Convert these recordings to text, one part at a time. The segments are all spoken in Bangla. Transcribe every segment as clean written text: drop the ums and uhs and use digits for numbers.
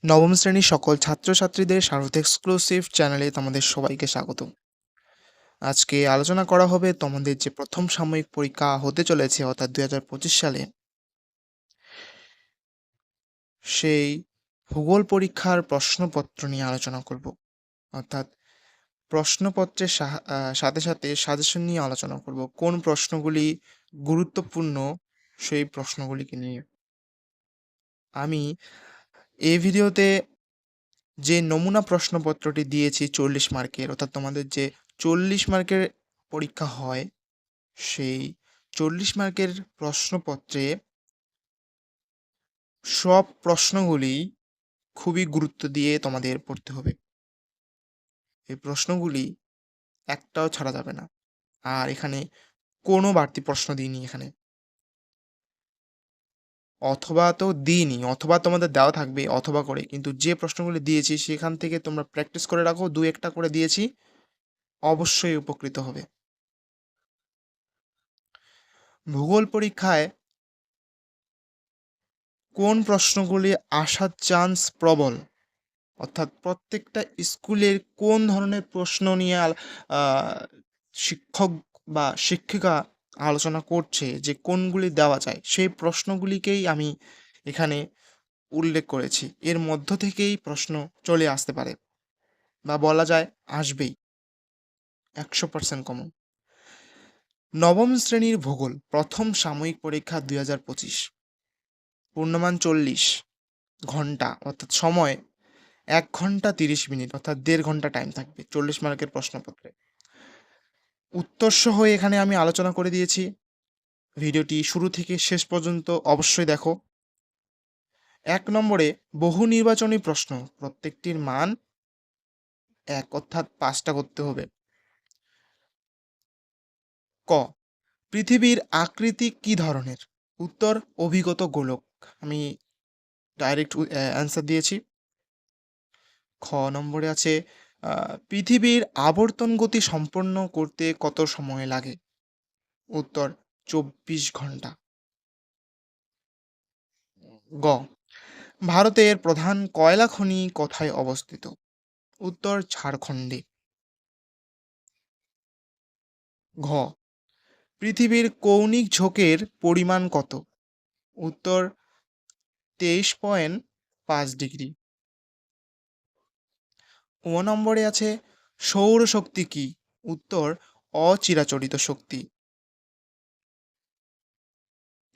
নবম শ্রেণীর সকল ছাত্রছাত্রীদের শারদ এক্সক্লুসিভ চ্যানেলে তোমাদের সবাইকে স্বাগত। আজকে আলোচনা করা হবে তোমাদের যে প্রথম সাময়িক পরীক্ষা হতে চলেছে অর্থাৎ 2025 সালে সেই ভূগোল পরীক্ষার প্রশ্নপত্র নিয়ে আলোচনা করব। অর্থাৎ প্রশ্নপত্রের সাথে সাথে সাজেশন নিয়ে আলোচনা করব, কোন প্রশ্নগুলি গুরুত্বপূর্ণ সেই প্রশ্নগুলিকে নিয়ে। আমি এই ভিডিওতে যে নমুনা প্রশ্নপত্রটি দিয়েছি 40 মার্কের, অর্থাৎ তোমাদের যে 40 মার্কের পরীক্ষা হয় সেই 40 মার্কের প্রশ্নপত্রে সব প্রশ্নগুলি খুবই গুরুত্ব দিয়ে তোমাদের পড়তে হবে। এই প্রশ্নগুলি একটাও ছাড়া যাবে না। আর এখানে কোনো বাড়তি প্রশ্ন দিইনি এখানে, অথবা তো দিইনি, অথবা তোমাদের দেওয়া থাকবে অথবা করে, কিন্তু যে প্রশ্নগুলি দিয়েছি সেখান থেকে তোমরা প্র্যাকটিস করে রাখো। 2-1টা করে দিয়েছি, অবশ্যই উপকৃত হবে। ভূগোল পরীক্ষায় কোন প্রশ্নগুলি আসার চান্স প্রবল, অর্থাৎ প্রত্যেকটা স্কুলের কোন ধরনের প্রশ্ন নিয়ে শিক্ষক বা শিক্ষিকা আলোচনা করছে যে কোনগুলি দেওয়া যায়, সেই প্রশ্নগুলিকেই আমি এখানে উল্লেখ করেছি। এর মধ্য থেকেই প্রশ্ন চলে আসতে পারে বা বলা যায় আসবেই, 100% কমন। নবম শ্রেণীর ভূগোল প্রথম সাময়িক পরীক্ষা 2025, পূর্ণমান 40 ঘন্টা, অর্থাৎ সময় 1 ঘন্টা 30 মিনিট, অর্থাৎ 1.5 ঘন্টা টাইম থাকবে 40 মার্কের প্রশ্নপত্রে। উত্তরসহ এখানে আমি আলোচনা করে দিয়েছি, ভিডিওটি শুরু থেকে শেষ পর্যন্ত অবশ্যই দেখো। 1 নম্বরে বহু নির্বাচনী প্রশ্ন, প্রত্যেকটির মান 1, অর্থাৎ 5টা করতে হবে। ক, পৃথিবীর আকৃতি কি ধরনের? উত্তর অভিগত গোলক। আমি ডাইরেক্ট অ্যান্সার দিয়েছি। খ নম্বরে আছে পৃথিবীর আবর্তন গতি সম্পন্ন করতে কত সময় লাগে? উত্তর 24 ঘন্টা। গ, ভারতের প্রধান কয়লা খনি কোথায় অবস্থিত? উত্তর ঝাড়খণ্ডে। ঘ, পৃথিবীর কৌণিক ঝোঁকের পরিমাণ কত? উত্তর 23.5 ডিগ্রি। ও নম্বরে আছে সৌরশক্তি কি? উত্তর অচিরাচরিত শক্তি।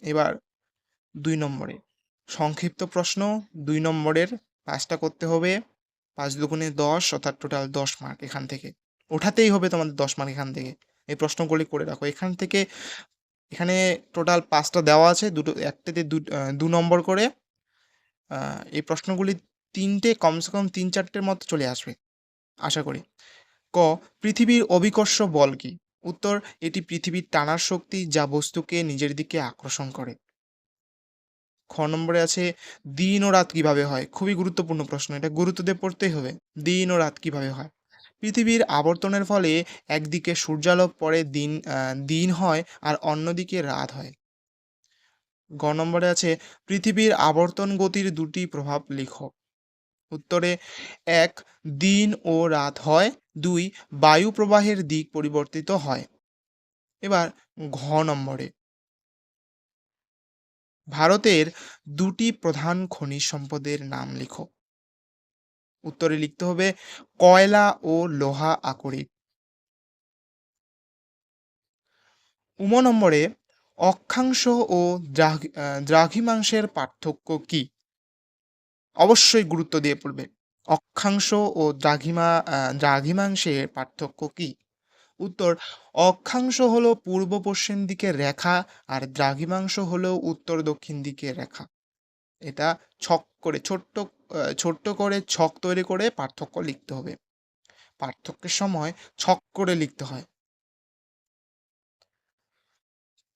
এবার 2 নম্বরে সংক্ষিপ্ত প্রশ্ন, 2 নম্বরের 5টা করতে হবে। 5 দুগুণে 10, অর্থাৎ টোটাল 10 মার্ক এখান থেকে ওঠাতেই হবে তোমাদের। 10 মার্ক এখান থেকে এই প্রশ্নগুলি করে রাখো এখান থেকে। এখানে টোটাল 5টা দেওয়া আছে, দুটো একটাতে 2 নম্বর করে। এই প্রশ্নগুলি 3টে কমসে কম 3-4টের মতো চলে আসবে আশা করি। ক, পৃথিবীর অভিকর্ষ বল কি? উত্তর এটি পৃথিবীর টানার শক্তি যা বস্তুকে নিজের দিকে আকর্ষণ করে। খ নম্বরে আছে দিন ও রাত কিভাবে হয়? খুবই গুরুত্বপূর্ণ প্রশ্ন, এটা গুরুত্ব দিয়ে পড়তেই হবে। দিন ও রাত কিভাবে হয়? পৃথিবীর আবর্তনের ফলে একদিকে সূর্যালোক পড়ে দিন হয় আর অন্যদিকে রাত হয়। গ নম্বরে আছে পৃথিবীর আবর্তন গতির 2টি প্রভাব লিখো। উত্তরে 1, দিন ও রাত হয়। 2, বায়ু প্রবাহের দিক পরিবর্তিত হয়। এবার ঘ নম্বরে ভারতের 2টি প্রধান খনিজ সম্পদের নাম লিখো। উত্তরে লিখতে হবে কয়লা ও লোহা আকরিক। উম নম্বরে অক্ষাংশ ও দ্রাঘিমাংশের পার্থক্য কি? অবশ্যই গুরুত্ব দিয়ে পড়বে। অক্ষাংশ ও দ্রাঘিমাংশের পার্থক্য কি? উত্তর অক্ষাংশ হলো পূর্ব পশ্চিম দিকের রেখা আর দ্রাঘিমাংশ হলো উত্তর দক্ষিণ দিকের রেখা। এটা ছক করে ছোট্ট করে ছক তৈরি করে পার্থক্য লিখতে হবে। পার্থক্যের সময় ছক করে লিখতে হয়।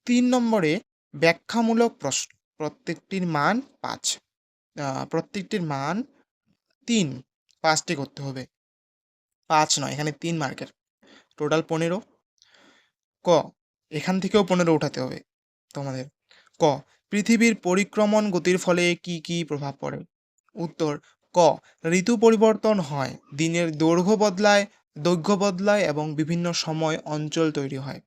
3 নম্বরে ব্যাখ্যামূলক প্রশ্ন, প্রত্যেকটির মান 5, প্রত্যেকটির মান 3, 5টি করতে হবে, 5 নয়, এখানে 3 মার্কের, টোটাল 15। ক, এখান থেকেও 15 উঠাতে হবে তোমাদের। ক, পৃথিবীর পরিক্রমণ গতির ফলে কি কি প্রভাব পড়ে? উত্তর ক, ঋতু পরিবর্তন হয়, দিনের দৈর্ঘ্য বদলায় এবং বিভিন্ন সময় অঞ্চল তৈরি হয়।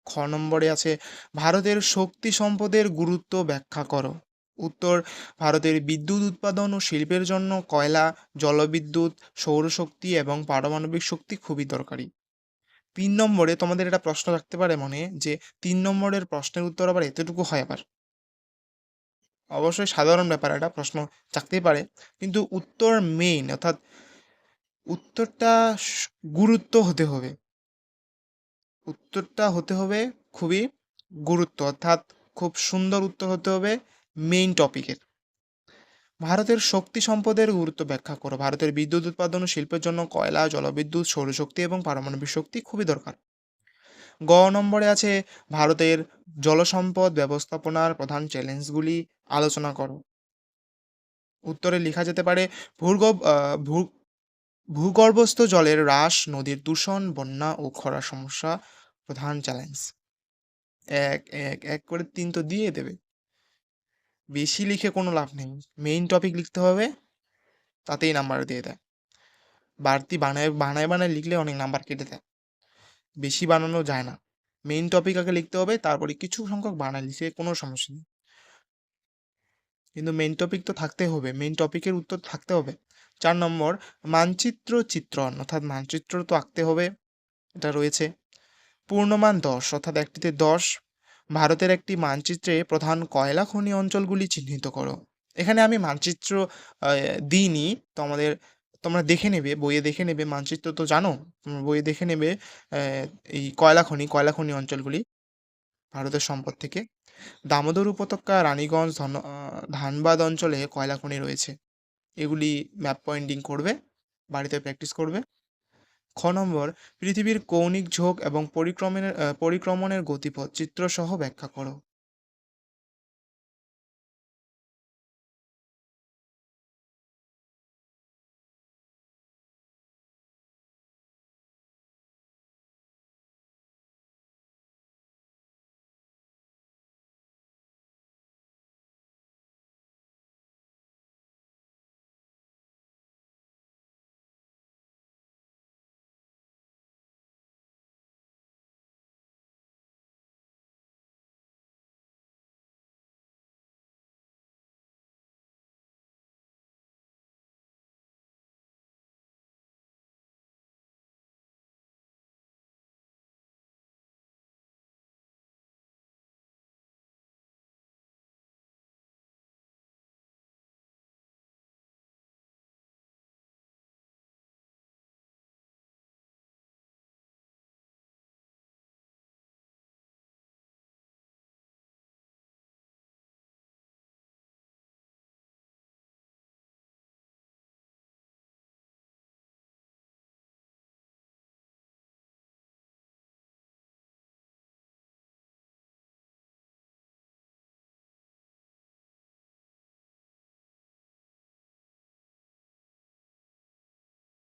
খ নম্বরে আছে ভারতের শক্তি সম্পদের গুরুত্ব ব্যাখ্যা করো। উত্তর, ভারতের বিদ্যুৎ উৎপাদন ও শিল্পের জন্য কয়লা, জলবিদ্যুৎ, সৌরশক্তি এবং পারমাণবিক শক্তি খুবই দরকারি। ৩ নম্বরে তোমাদের একটা প্রশ্ন রাখতে পারে মনে, যে ৩ নম্বরের প্রশ্নের উত্তর আবার এতটুকু হয় আবার। অবশ্যই সাধারণ ব্যাপার, একটা প্রশ্ন থাকতেই পারে, কিন্তু উত্তর মেইন, অর্থাৎ উত্তরটা গুরুত্ব হতে হবে। উত্তরটা হতে হবে খুবই গুরুত্ব, অর্থাৎ খুব সুন্দর উত্তর হতে হবে মেইন টপিকের। ভারতের শক্তি সম্পদের গুরুত্ব ব্যাখ্যা করো। ভারতের বিদ্যুৎ উৎপাদন ও শিল্পের জন্য কয়লা, জলবিদ্যুৎ, সৌরশক্তি এবং পারমাণবিক শক্তি খুবই দরকার। গ নম্বরে আছে ভারতের জলসম্পদ ব্যবস্থাপনার প্রধান চ্যালেঞ্জগুলি আলোচনা করো। উত্তরে লেখা যেতে পারে ভূগর্ভ ভূগর্ভস্থ জলের হ্রাস, নদীর দূষণ, বন্যা ও খরা সমস্যা প্রধান চ্যালেঞ্জ। এক এক এক করে ৩ তো দিয়ে দেবে, বেশি লিখে কোনো লাভ নেই, মেইন টপিক লিখতে হবে, তাতেই নাম্বার দিয়ে দেয়। বাড়তি বানায় লিখলে অনেক নাম্বার কেটে দেয়, বেশি বানানো যায় না। মেইন টপিক আগে লিখতে হবে, তারপরে কিছু সংখ্যক বানায় লিখে কোনো সমস্যা নেই, কিন্তু মেইন টপিক তো থাকতে হবে, মেইন টপিকের উত্তর থাকতে হবে। ৪ নম্বর মানচিত্র চিত্রণ, অর্থাৎ মানচিত্র তো আঁকতে হবে, এটা রয়েছে। পূর্ণমান ১০, অর্থাৎ একটিতে ১০। ভারতের একটি মানচিত্রে প্রধান কয়লা খনি অঞ্চলগুলি চিহ্নিত করো। এখানে আমি মানচিত্র দিইনি, তো তোমরা দেখে নেবে, বইয়ে দেখে নেবে, মানচিত্র তো জানো, বইয়ে দেখে নেবে এই কয়লা খনি অঞ্চলগুলি ভারতের সম্পদ থেকে। দামোদর উপত্যকা, রানীগঞ্জ, ধানবাদ অঞ্চলে কয়লা খনি রয়েছে। এগুলি ম্যাপ পয়েন্টিং করবে, বাড়িতে প্র্যাকটিস করবে। খ নম্বর পৃথিবীর কৌণিক ঝোঁক এবং পরিক্রমণের গতিপথ চিত্রসহ ব্যাখ্যা করো।